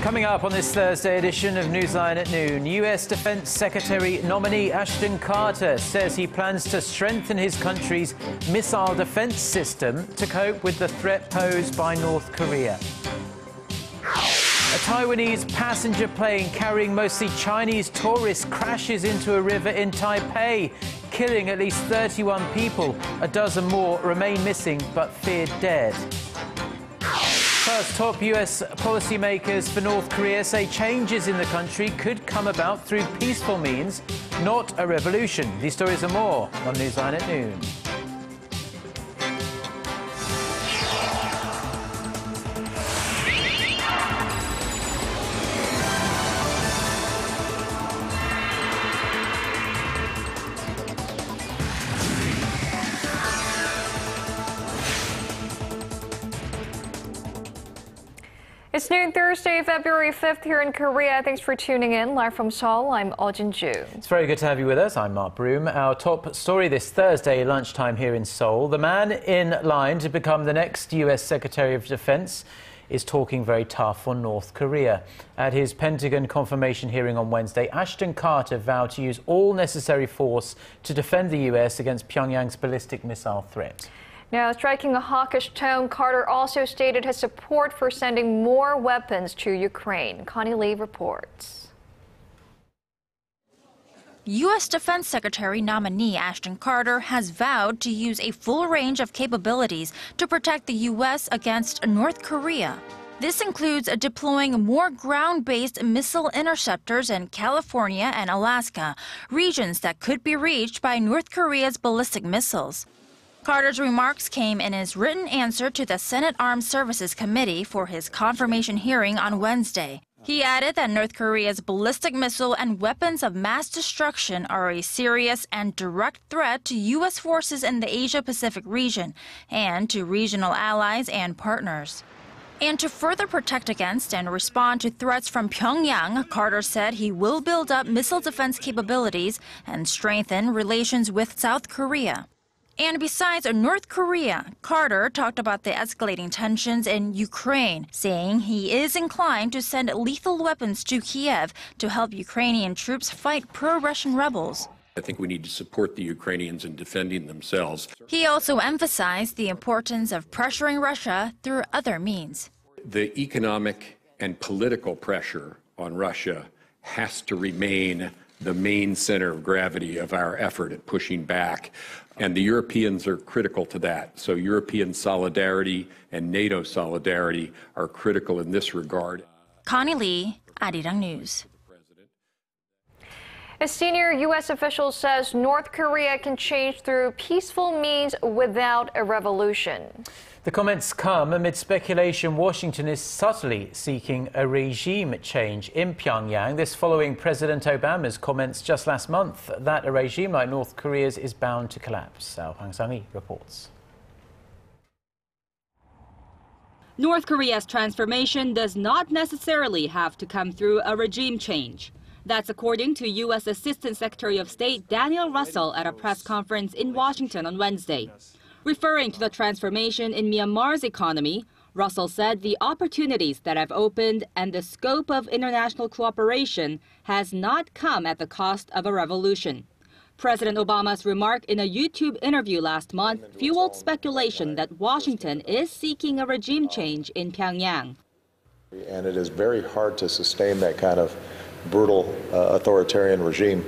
Coming up on this Thursday edition of Newsline at Noon, U.S. Defense Secretary nominee Ashton Carter says he plans to strengthen his country's missile defense system to cope with the threat posed by North Korea. A Taiwanese passenger plane carrying mostly Chinese tourists crashes into a river in Taipei, killing at least 31 people. A dozen more remain missing but feared dead. First, top U.S. policymakers for North Korea say changes in the country could come about through peaceful means, not a revolution. These stories and more on Newsline at Noon. It's noon Thursday, February 5th here in Korea. Thanks for tuning in. Live from Seoul, I'm Eoh Jin-joo. It's very good to have you with us. I'm Mark Broome. Our top story this Thursday lunchtime here in Seoul. The man in line to become the next U.S. Secretary of Defense is talking very tough on North Korea. At his Pentagon confirmation hearing on Wednesday, Ashton Carter vowed to use all necessary force to defend the U.S. against Pyongyang's ballistic missile threat. Now, striking a hawkish tone, Carter also stated his support for sending more weapons to Ukraine. Connie Lee reports. U.S. Defense Secretary nominee Ashton Carter has vowed to use a full range of capabilities to protect the U.S. against North Korea. This includes deploying more ground-based missile interceptors in California and Alaska, regions that could be reached by North Korea's ballistic missiles. Carter's remarks came in his written answer to the Senate Armed Services Committee for his confirmation hearing on Wednesday. He added that North Korea's ballistic missile and weapons of mass destruction are a serious and direct threat to U.S. forces in the Asia-Pacific region and to regional allies and partners. And to further protect against and respond to threats from Pyongyang, Carter said he will build up missile defense capabilities and strengthen relations with South Korea. And besides North Korea, Carter talked about the escalating tensions in Ukraine, saying he is inclined to send lethal weapons to Kiev to help Ukrainian troops fight pro-Russian rebels. I think we need to support the Ukrainians in defending themselves. He also emphasized the importance of pressuring Russia through other means. The economic and political pressure on Russia has to remain the main center of gravity of our effort at pushing back. And the Europeans are critical to that. So European solidarity and NATO solidarity are critical in this regard. Connie Lee, Arirang News. A senior U.S. official says North Korea can change through peaceful means without a revolution. The comments come amid speculation Washington is subtly seeking a regime change in Pyongyang. This following President Obama's comments just last month that a regime like North Korea's is bound to collapse. Our Hwang Sang-hee reports. North Korea's transformation does not necessarily have to come through a regime change. That's according to U.S. Assistant Secretary of State Daniel Russell at a press conference in Washington on Wednesday. Referring to the transformation in Myanmar's economy, Russell said the opportunities that have opened and the scope of international cooperation has not come at the cost of a revolution. President Obama's remark in a YouTube interview last month fueled speculation that Washington is seeking a regime change in Pyongyang. And it is very hard to sustain that kind of brutal authoritarian regime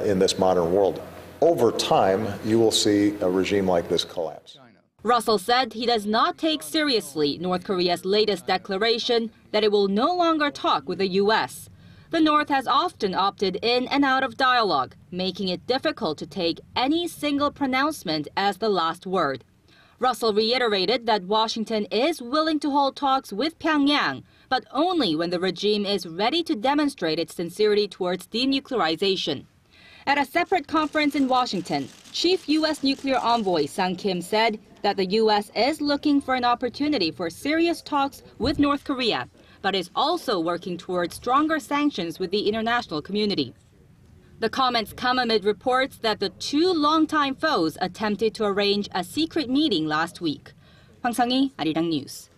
in this modern world. Over time, you will see a regime like this collapse. Russell said he does not take seriously North Korea's latest declaration that it will no longer talk with the U.S. The North has often opted in and out of dialogue, making it difficult to take any single pronouncement as the last word. Russell reiterated that Washington is willing to hold talks with Pyongyang, but only when the regime is ready to demonstrate its sincerity towards denuclearization. At a separate conference in Washington, Chief U.S. Nuclear Envoy Sung Kim said that the U.S. is looking for an opportunity for serious talks with North Korea, but is also working towards stronger sanctions with the international community. The comments come amid reports that the two longtime foes attempted to arrange a secret meeting last week. Hwang Sang-hee, Arirang News.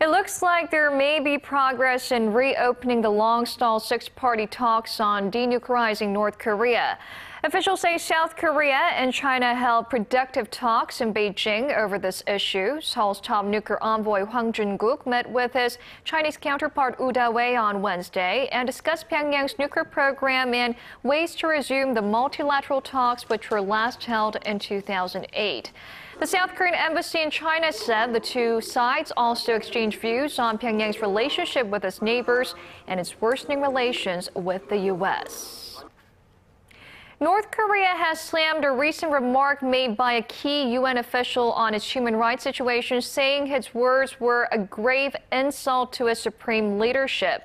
It looks like there may be progress in reopening the long-stalled six-party talks on denuclearizing North Korea. Officials say South Korea and China held productive talks in Beijing over this issue. Seoul's top nuclear envoy Hwang Jun-guk met with his Chinese counterpart Woo Da-wei on Wednesday and discussed Pyongyang's nuclear program and ways to resume the multilateral talks which were last held in 2008. The South Korean embassy in China said the two sides also exchanged views on Pyongyang's relationship with its neighbors and its worsening relations with the U.S. North Korea has slammed a recent remark made by a key UN official on its human rights situation, saying his words were a grave insult to its supreme leadership.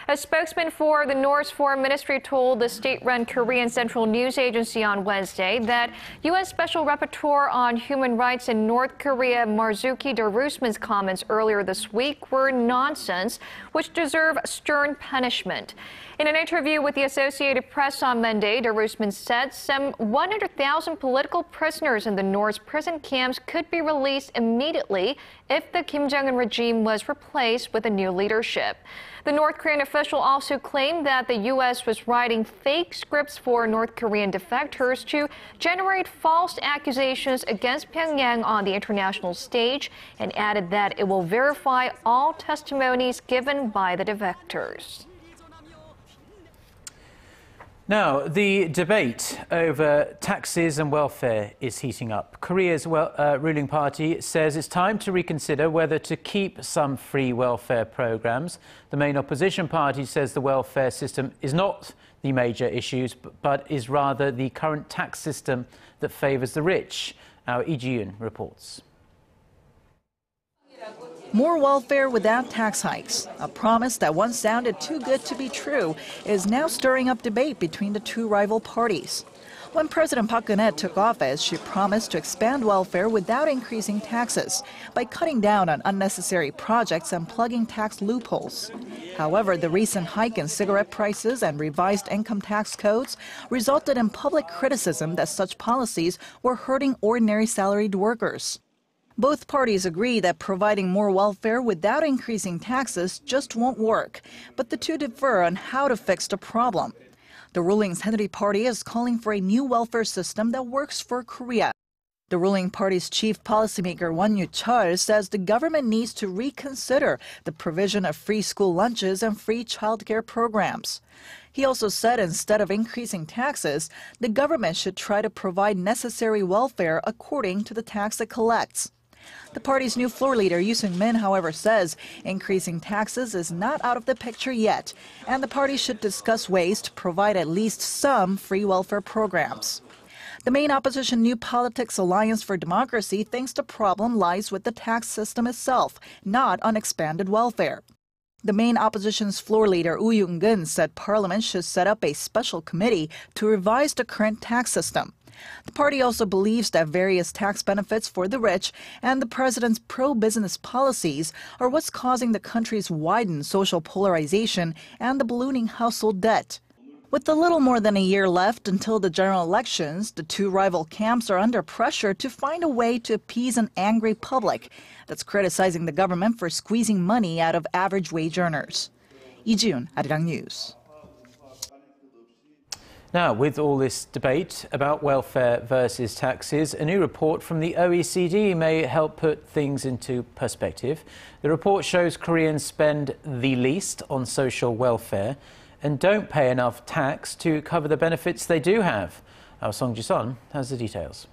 A spokesman for the North's foreign ministry told the state-run Korean Central News Agency on Wednesday that UN Special Rapporteur on Human Rights in North Korea Marzuki Darusman's comments earlier this week were nonsense, which deserve stern punishment. In an interview with the Associated Press on Monday, Darusman said some 100,000 political prisoners in the North's prison camps could be released immediately if the Kim Jong-un regime was replaced with a new leadership. The North Korean official also claimed that the U.S. was writing fake scripts for North Korean defectors to generate false accusations against Pyongyang on the international stage, and added that it will verify all testimonies given by the defectors. Now, the debate over taxes and welfare is heating up. Korea's ruling party says it's time to reconsider whether to keep some free welfare programs. The main opposition party says the welfare system is not the major issues, but is rather the current tax system that favors the rich. Our Eoh Jin-joo reports. More welfare without tax hikes, a promise that once sounded too good to be true, is now stirring up debate between the two rival parties. When President Park Geun-hye took office, she promised to expand welfare without increasing taxes by cutting down on unnecessary projects and plugging tax loopholes. However, the recent hike in cigarette prices and revised income tax codes resulted in public criticism that such policies were hurting ordinary salaried workers. Both parties agree that providing more welfare without increasing taxes just won't work, but the two differ on how to fix the problem. The ruling Saenuri Party is calling for a new welfare system that works for Korea. The ruling party's chief policymaker Won Yu-chul says the government needs to reconsider the provision of free school lunches and free childcare programs. He also said instead of increasing taxes, the government should try to provide necessary welfare according to the tax it collects. The party's new floor leader, Yoo Seung-min, however, says increasing taxes is not out of the picture yet, and the party should discuss ways to provide at least some free welfare programs. The main opposition New Politics Alliance for Democracy thinks the problem lies with the tax system itself, not on expanded welfare. The main opposition's floor leader, Woo Young-gun, said Parliament should set up a special committee to revise the current tax system. The party also believes that various tax benefits for the rich and the president's pro-business policies are what's causing the country's widened social polarization and the ballooning household debt. With a little more than a year left until the general elections, the two rival camps are under pressure to find a way to appease an angry public that's criticizing the government for squeezing money out of average wage earners. Lee Ji-yoon, Arirang News. Now, with all this debate about welfare versus taxes, a new report from the OECD may help put things into perspective. The report shows Koreans spend the least on social welfare and don't pay enough tax to cover the benefits they do have. Our Song Ji-sun has the details.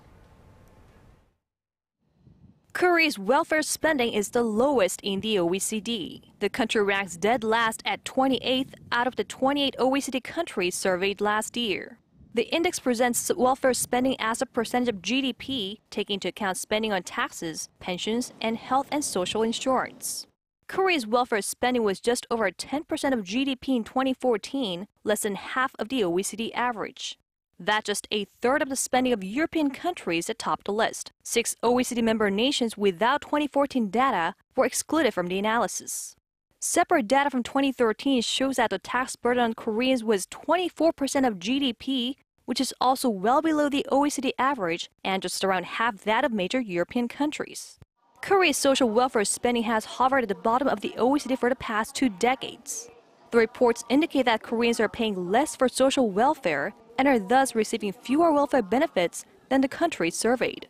Korea's welfare spending is the lowest in the OECD. The country ranks dead last at 28th out of the 28 OECD countries surveyed last year. The index presents welfare spending as a percentage of GDP, taking into account spending on taxes, pensions, and health and social insurance. Korea's welfare spending was just over 10% of GDP in 2014, less than half of the OECD average. That's just a third of the spending of European countries that top the list. 6 OECD member nations without 2014 data were excluded from the analysis. Separate data from 2013 shows that the tax burden on Koreans was 24% of GDP, which is also well below the OECD average and just around half that of major European countries. Korea's social welfare spending has hovered at the bottom of the OECD for the past 2 decades. The reports indicate that Koreans are paying less for social welfare and are thus receiving fewer welfare benefits than the countries surveyed.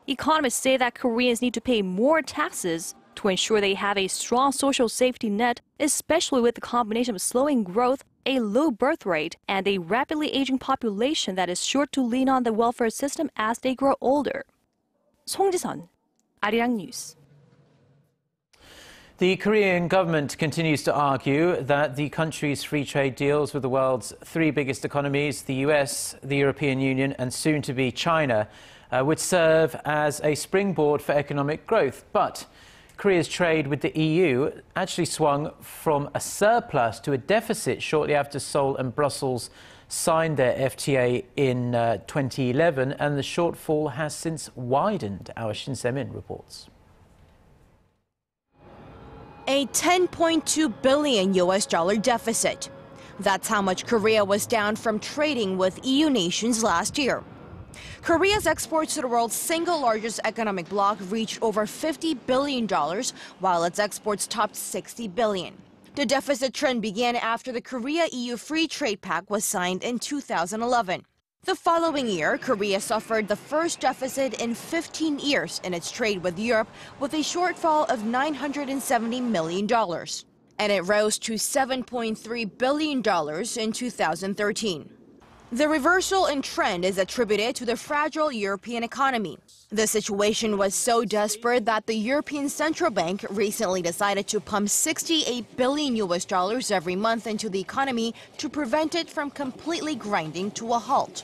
Economists say that Koreans need to pay more taxes to ensure they have a strong social safety net, especially with the combination of slowing growth, a low birth rate, and a rapidly aging population that is sure to lean on the welfare system as they grow older. Song Ji-sun, Arirang News. The Korean government continues to argue that the country's free trade deals with the world's 3 biggest economies, the US, the European Union and soon to be China, would serve as a springboard for economic growth. But Korea's trade with the EU actually swung from a surplus to a deficit shortly after Seoul and Brussels signed their FTA in 2011, and the shortfall has since widened, our Shin Se-min reports. A $10.2 billion deficit. That's how much Korea was down from trading with EU nations last year. Korea's exports to the world's single largest economic bloc reached over $50 billion, while its exports topped $60 billion. The deficit trend began after the Korea-EU Free Trade Pact was signed in 2011. The following year, Korea suffered the first deficit in 15 years in its trade with Europe, with a shortfall of $970 million. And it rose to $7.3 billion in 2013. The reversal in trend is attributed to the fragile European economy. The situation was so desperate that the European Central Bank recently decided to pump $68 billion every month into the economy to prevent it from completely grinding to a halt.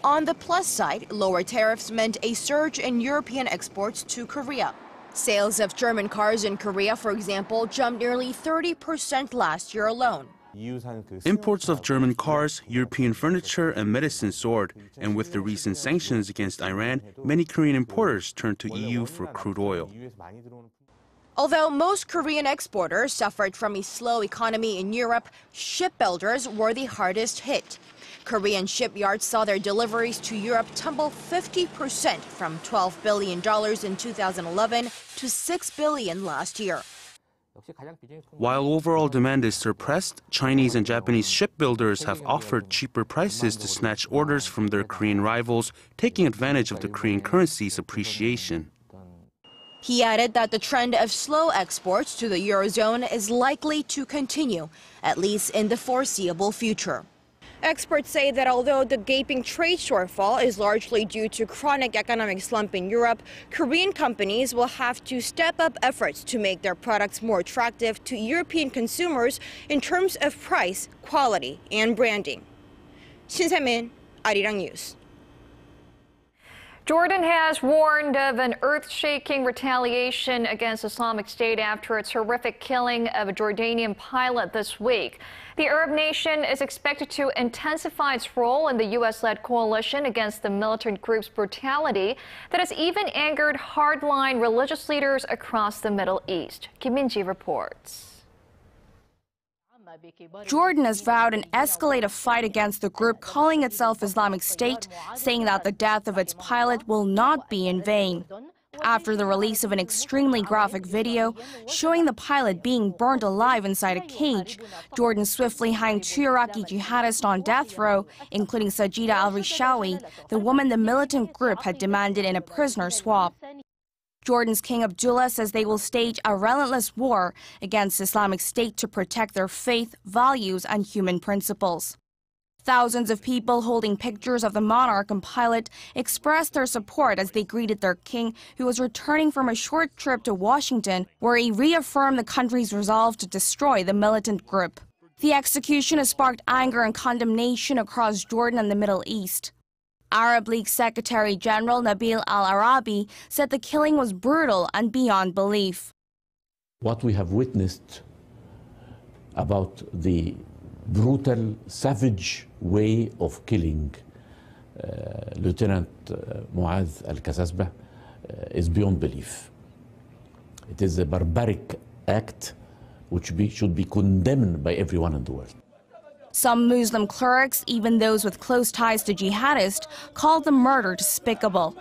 On the plus side, lower tariffs meant a surge in European exports to Korea. Sales of German cars in Korea, for example, jumped nearly 30% last year alone. Imports of German cars, European furniture and medicine soared, and with the recent sanctions against Iran, many Korean importers turned to EU for crude oil. Although most Korean exporters suffered from a slow economy in Europe, shipbuilders were the hardest hit. Korean shipyards saw their deliveries to Europe tumble 50% from $12 billion in 2011 to $6 billion last year. While overall demand is suppressed, Chinese and Japanese shipbuilders have offered cheaper prices to snatch orders from their Korean rivals, taking advantage of the Korean currency's appreciation. He added that the trend of slow exports to the Eurozone is likely to continue, at least in the foreseeable future. Experts say that although the gaping trade shortfall is largely due to chronic economic slump in Europe, Korean companies will have to step up efforts to make their products more attractive to European consumers in terms of price, quality, and branding. Shin Se-min, Arirang News. Jordan has warned of an earth-shaking retaliation against Islamic State after its horrific killing of a Jordanian pilot this week. The Arab nation is expected to intensify its role in the U.S.-led coalition against the militant group's brutality that has even angered hardline religious leaders across the Middle East. Kim Min-ji reports. Jordan has vowed an escalated fight against the group calling itself Islamic State, saying that the death of its pilot will not be in vain. After the release of an extremely graphic video showing the pilot being burned alive inside a cage, Jordan swiftly hanged 2 Iraqi jihadists on death row, including Sajida al-Rishawi, the woman the militant group had demanded in a prisoner swap. Jordan's King Abdullah says they will stage a relentless war against Islamic State to protect their faith, values, and human principles. Thousands of people holding pictures of the monarch and pilot expressed their support as they greeted their king, who was returning from a short trip to Washington, where he reaffirmed the country's resolve to destroy the militant group. The execution has sparked anger and condemnation across Jordan and the Middle East. Arab League Secretary General Nabil al-Arabi said the killing was brutal and beyond belief. What we have witnessed about the brutal, savage way of killing Lieutenant Muaz al-Kasasbah is beyond belief. It is a barbaric act which should be condemned by everyone in the world. Some Muslim clerics, even those with close ties to jihadists, called the murder despicable.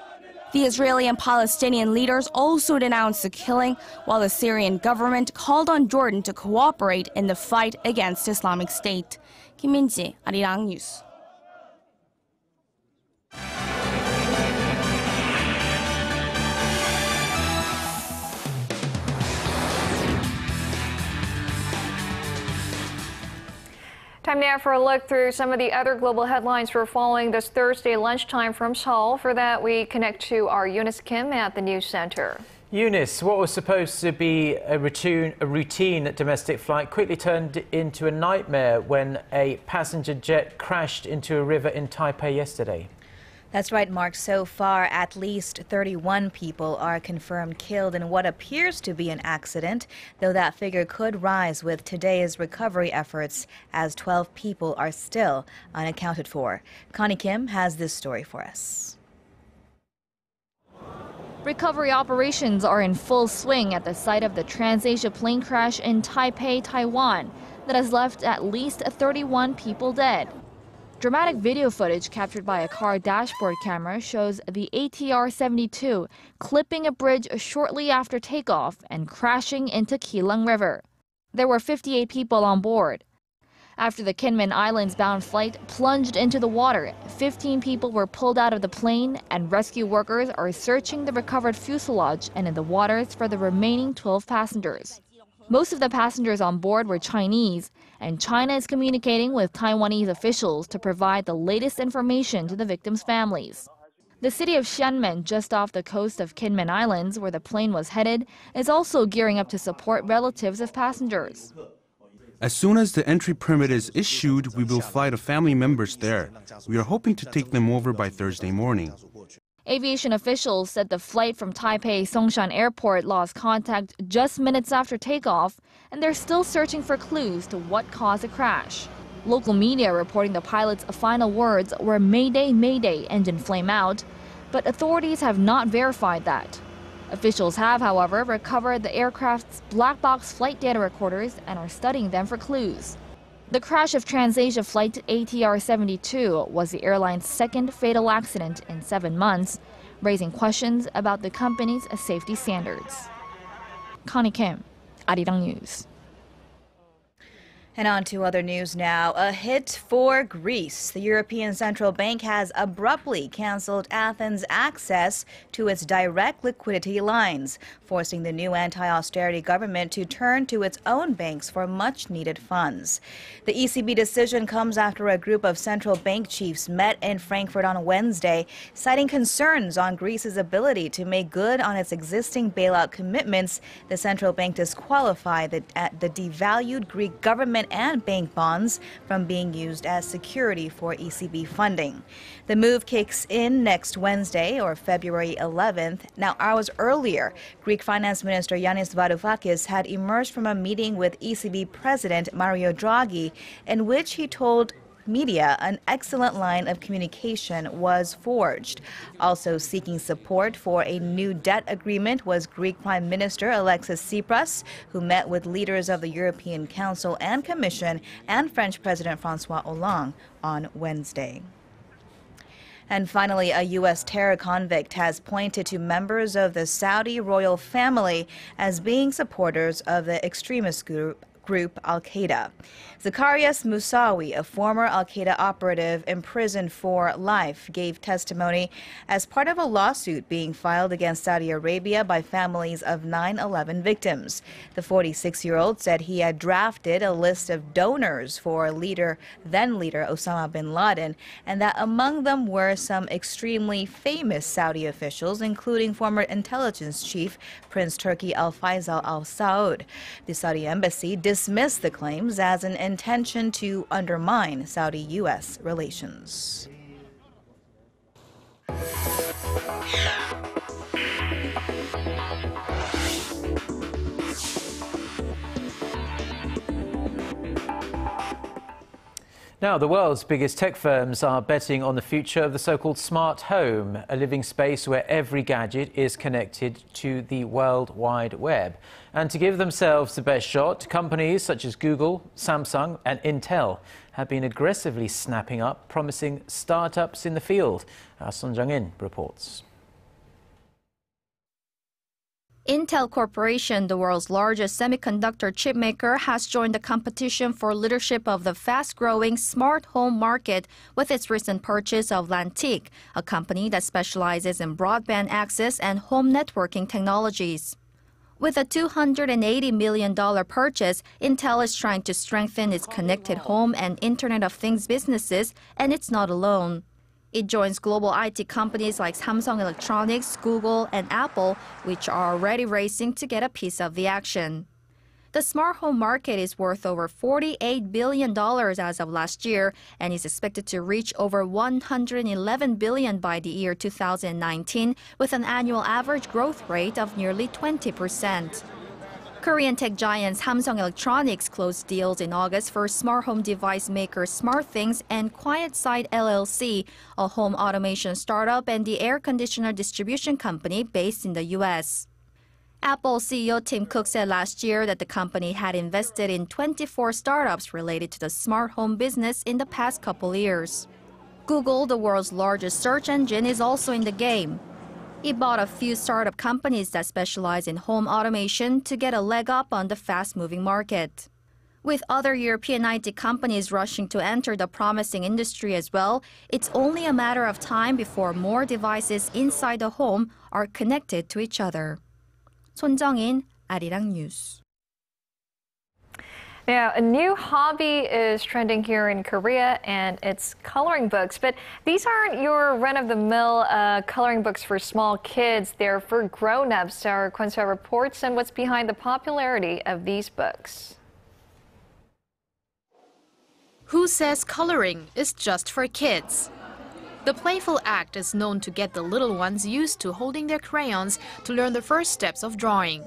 The Israeli and Palestinian leaders also denounced the killing, while the Syrian government called on Jordan to cooperate in the fight against Islamic State. Kim Min-ji, Arirang News. Time now for a look through some of the other global headlines we're following this Thursday lunchtime from Seoul. For that, we connect to our Eunice Kim at the News Center. Eunice, what was supposed to be a routine domestic flight quickly turned into a nightmare when a passenger jet crashed into a river in Taipei yesterday. That's right, Mark. So far, at least 31 people are confirmed killed in what appears to be an accident, though that figure could rise with today's recovery efforts, as 12 people are still unaccounted for. Connie Kim has this story for us. Recovery operations are in full swing at the site of the Trans-Asia plane crash in Taipei, Taiwan, that has left at least 31 people dead. Dramatic video footage captured by a car dashboard camera shows the ATR-72 clipping a bridge shortly after takeoff and crashing into Keelung River. There were 58 people on board. After the Kinmen Islands-bound flight plunged into the water, 15 people were pulled out of the plane, and rescue workers are searching the recovered fuselage and in the waters for the remaining 12 passengers. Most of the passengers on board were Chinese, and China is communicating with Taiwanese officials to provide the latest information to the victims' families. The city of Xianmen, just off the coast of Kinmen Islands, where the plane was headed, is also gearing up to support relatives of passengers. As soon as the entry permit is issued, we will fly the family members there. We are hoping to take them over by Thursday morning. Aviation officials said the flight from Taipei Songshan Airport lost contact just minutes after takeoff, and they're still searching for clues to what caused the crash. Local media reporting the pilot's final words were "Mayday, Mayday, engine flame out," but authorities have not verified that. Officials have, however, recovered the aircraft's black box flight data recorders and are studying them for clues. The crash of Trans-Asia flight ATR-72 was the airline's second fatal accident in 7 months, raising questions about the company's safety standards. Connie Kim, Arirang News. And on to other news now. A hit for Greece. The European Central Bank has abruptly canceled Athens' access to its direct liquidity lines, forcing the new anti-austerity government to turn to its own banks for much-needed funds. The ECB decision comes after a group of central bank chiefs met in Frankfurt on Wednesday, citing concerns on Greece's ability to make good on its existing bailout commitments. The central bank disqualified the devalued Greek government and bank bonds from being used as security for ECB funding. The move kicks in next Wednesday, or February 11th. Now, hours earlier, Greek Finance Minister Yanis Varoufakis had emerged from a meeting with ECB President Mario Draghi, in which he told media an excellent line of communication was forged. Also seeking support for a new debt agreement was Greek Prime Minister Alexis Tsipras, who met with leaders of the European Council and Commission and French President François Hollande on Wednesday. And finally, a U.S. terror convict has pointed to members of the Saudi royal family as being supporters of the extremist group Al-Qaeda. Zacharias Moussaoui, a former Al-Qaeda operative imprisoned for life, gave testimony as part of a lawsuit being filed against Saudi Arabia by families of 9/11 victims. The 46-year-old said he had drafted a list of donors for then leader Osama bin Laden, and that among them were some extremely famous Saudi officials, including former intelligence chief Prince Turki Al Faisal Al Saud. The Saudi embassy dismissed the claims as an intention to undermine Saudi-U.S. relations. Now, the world's biggest tech firms are betting on the future of the so-called smart home, a living space where every gadget is connected to the World Wide Web. And to give themselves the best shot, companies such as Google, Samsung and Intel have been aggressively snapping up promising startups in the field. Son Jung-in reports. Intel Corporation, the world's largest semiconductor chipmaker, has joined the competition for leadership of the fast-growing smart home market with its recent purchase of Lantique, a company that specializes in broadband access and home networking technologies. With a $280 million purchase, Intel is trying to strengthen its connected home and Internet of Things businesses, and it's not alone. It joins global IT companies like Samsung Electronics, Google, and Apple, which are already racing to get a piece of the action. The smart home market is worth over $48 billion as of last year and is expected to reach over $111 billion by the year 2019, with an annual average growth rate of nearly 20%. Korean tech giant Samsung Electronics closed deals in August for smart home device maker SmartThings and QuietSide LLC, a home automation startup and the air conditioner distribution company based in the U.S. Apple CEO Tim Cook said last year that the company had invested in 24 startups related to the smart home business in the past couple years. Google, the world's largest search engine, is also in the game. It bought a few startup companies that specialize in home automation to get a leg up on the fast-moving market. With other European IT companies rushing to enter the promising industry as well, it's only a matter of time before more devices inside the home are connected to each other. 손정인, Arirang News. Now, a new hobby is trending here in Korea, and it's coloring books. But these aren't your run-of-the-mill coloring books for small kids. They're for grown-ups. Our Kwon-seo reports on what's behind the popularity of these books. Who says coloring is just for kids? The playful act is known to get the little ones used to holding their crayons to learn the first steps of drawing.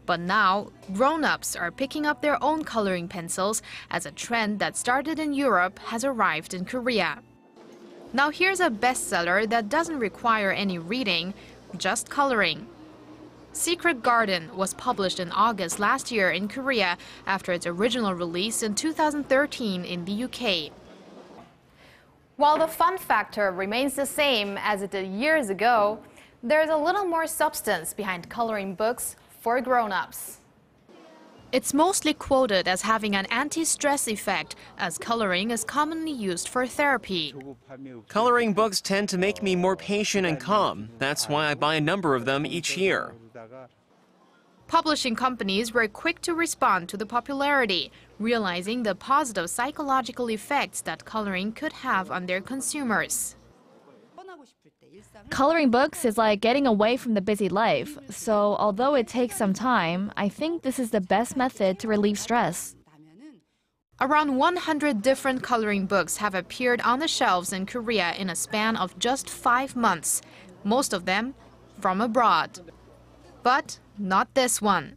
But now, grown-ups are picking up their own coloring pencils as a trend that started in Europe has arrived in Korea. Now here's a bestseller that doesn't require any reading, just coloring. Secret Garden was published in August last year in Korea after its original release in 2013 in the UK. While the fun factor remains the same as it did years ago, there's a little more substance behind coloring books for grown-ups. It's mostly quoted as having an anti-stress effect, as coloring is commonly used for therapy. Coloring books tend to make me more patient and calm. That's why I buy a number of them each year. Publishing companies were quick to respond to the popularity, realizing the positive psychological effects that coloring could have on their consumers. Coloring books is like getting away from the busy life, so although it takes some time, I think this is the best method to relieve stress. Around 100 different coloring books have appeared on the shelves in Korea in a span of just 5 months, most of them from abroad. But not this one.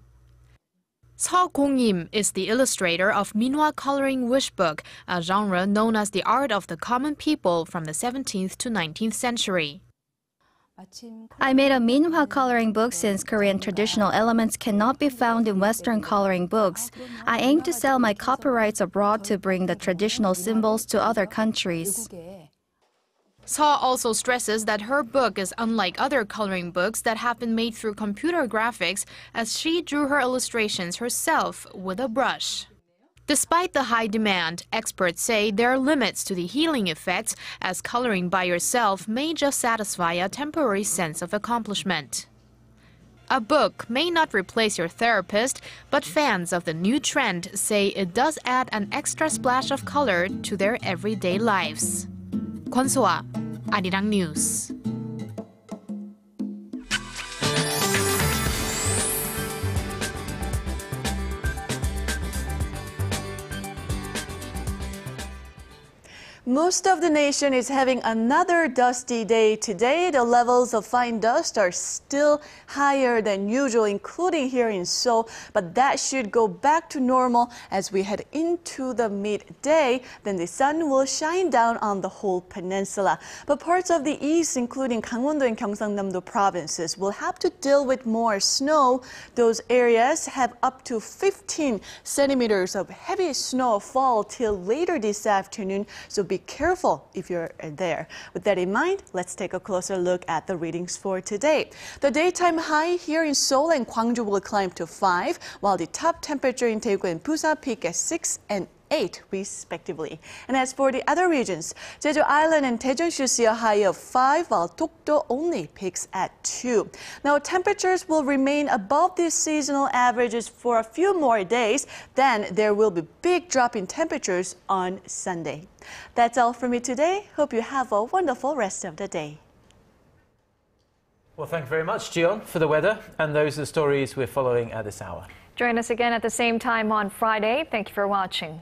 Seo Kong-im is the illustrator of Minhwa coloring wish book, a genre known as the art of the common people from the 17th to 19th century. I made a Minhwa coloring book since Korean traditional elements cannot be found in Western coloring books. I aim to sell my copyrights abroad to bring the traditional symbols to other countries. Seo also stresses that her book is unlike other coloring books that have been made through computer graphics, as she drew her illustrations herself with a brush. Despite the high demand, experts say there are limits to the healing effects, as coloring by yourself may just satisfy a temporary sense of accomplishment. A book may not replace your therapist, but fans of the new trend say it does add an extra splash of color to their everyday lives. Kwon-seo, Arirang News. Most of the nation is having another dusty day today. The levels of fine dust are still higher than usual, including here in Seoul, but that should go back to normal as we head into the midday. Then the sun will shine down on the whole peninsula. But parts of the east, including Gangwon-do and Gyeongsangnam-do provinces, will have to deal with more snow. Those areas have up to 15 centimeters of heavy snowfall till later this afternoon, so be be careful if you're there. With that in mind, let's take a closer look at the readings for today. The daytime high here in Seoul and Gwangju will climb to 5, while the top temperature in Daegu and Busan peak at 6 and 8 respectively. And as for the other regions, Jeju Island and Daejeon should see a high of 5, while Dokdo only peaks at 2. Now, temperatures will remain above these seasonal averages for a few more days. Then there will be big drop in temperatures on Sunday. That's all for me today. Hope you have a wonderful rest of the day. Well, thank you very much, Jion, for the weather. And those are the stories we're following at this hour. Join us again at the same time on Friday. Thank you for watching.